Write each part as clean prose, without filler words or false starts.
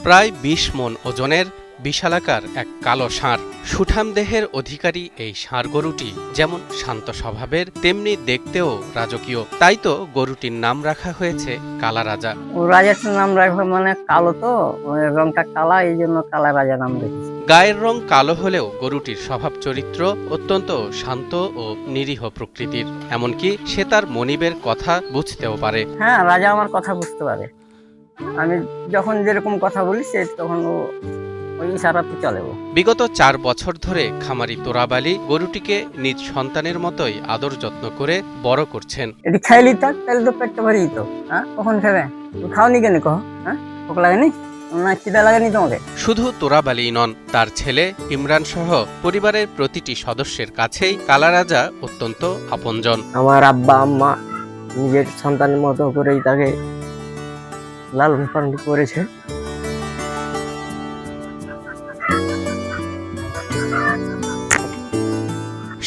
প্রায় ২০ মণ ওজনের বিশালাকার এক কালো ষাঁড়। সুঠাম দেহের অধিকারী এই ষাঁড় গরুটি যেমন শান্ত স্বভাবের, তেমনি দেখতেও রাজকীয়। তাই তো গরুটির নাম রাখা হয়েছে কালা রাজা। রাজাটার নাম রাখবে মানে কালো, তো রংটা কালা, এই জন্য কালা রাজা নাম রেখেছে। গায়ের রং কালো হলেও গরুটির স্বভাব চরিত্র অত্যন্ত শান্ত ও নিরীহ প্রকৃতির। এমনকি সে তার মনিবের কথা বুঝতেও পারে। হ্যাঁ, রাজা আমার কথা বুঝতে পারে। আমি যখন যেরকম কথা বলি সে তখন ওই ইশারাতে চলে। বিগত ৪ বছর ধরে খামারি তোরাব আলী গরুটিকে নিজ সন্তানের মতোই আদর যত্ন করে বড় করছেন। এটি খাইলি থাক, তাহলে তো পেটটা ভরে যেত। হ্যাঁ, কখন খাবে? খাওনি কেন কহ? হ্যাঁ, ভোক লাগেনি না? খিদা লাগেনি তোমাকে? শুধু তোরাব আলীই নন, তার ছেলে ইমরান সহ পরিবারের প্রতিটি সদস্যের কাছেই কালা রাজা অত্যন্ত আপনজন। আমার আব্বা আম্মা নিজের সন্তানের মতো করেই তাকে লালন পালন করেছে।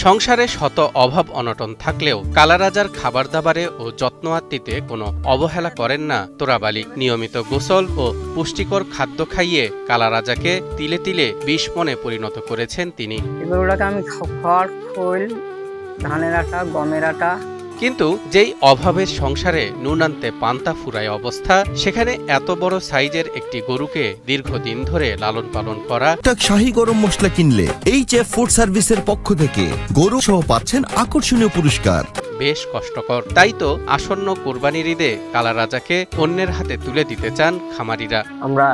সংসারে শত অভাব অনটন থাকলেও কালা রাজার খাবার দাবারে ও যত্ন আত্মিতে কোনো অবহেলা করেন না তোরাব আলী। নিয়মিত গোসল ও পুষ্টিকর খাদ্য খাইয়ে কালা রাজাকে তিলে তিলে ২০ মণে পরিণত করেছেন তিনি। এগুলোটাকে আমি খড়, খোল, ধানের আটা, গমের আটা। কিন্তু যেই অভাবের সংসারে নুন আনতে পান্তা ফুরায় অবস্থা, সেখানে এত বড় সাইজের একটি গরুকে দীর্ঘদিন ধরে লালন পালন করা। শাহী গরম মশলা কিনলে এইচএফ ফুড সার্ভিসের পক্ষ থেকে গরু সহ পাচ্ছেন আকর্ষণীয় পুরস্কার। বেশ কষ্টকর। তাই তো আসন্ন কোরবানির ঈদে কালা রাজাকে অন্যের হাতে তুলে দিতে চান খামারিরা। আমরা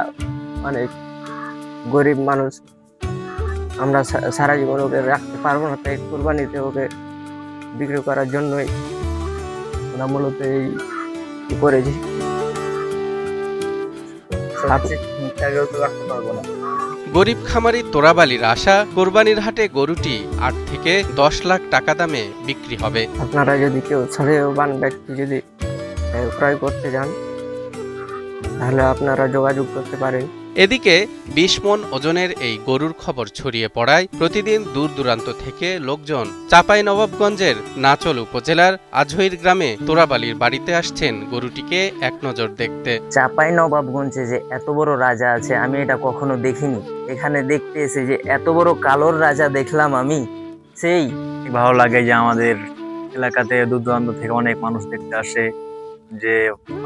মানে গরিব মানুষ, আমরা সারা জীবন ওকে রাখতে পারবো না, তাই কোরবানিতে ওকে বিক্রি করার জন্যই আমরা মূলত এই করেছি। রাখতে পারবো না। গরিব খামারি তোরাব আলীর আশা, কোরবানির হাটে গরুটি ৮ থেকে ১০ লাখ টাকা দামে বিক্রি হবে। আপনারা যদি কেউ শ্রেয়বান ব্যক্তি যদি ক্রয় করতে চান তাহলে আপনারা যোগাযোগ করতে পারেন। এদিকে ২০ মণ ওজনের এই গরুর খবর ছড়িয়ে পড়ায় প্রতিদিন দূর দূরান্ত থেকে লোকজন চাঁপাইনবাবগঞ্জের নাচল উপজেলার আজহইর গ্রামে তোরাব আলীর বাড়িতে আসছেন গরুটিকে এক নজর দেখতে। চাঁপাইনবাবগঞ্জে যে এত বড় রাজা আছে আমি এটা কখনো দেখিনি। এখানে দেখতে এসে যে এত বড় কালোর রাজা দেখলাম আমি, সেই ভালো লাগে যে আমাদের এলাকাতে দূর দূরান্ত থেকে অনেক মানুষ দেখতে আসে, যে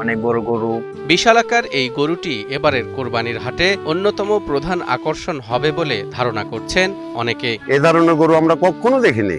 অনেক বড় গরু। বিশালাকার এই গরুটি এবারের কোরবানির হাটে অন্যতম প্রধান আকর্ষণ হবে বলে ধারণা করছেন অনেকে। এ ধরনের গরু আমরা কখনো দেখিনি।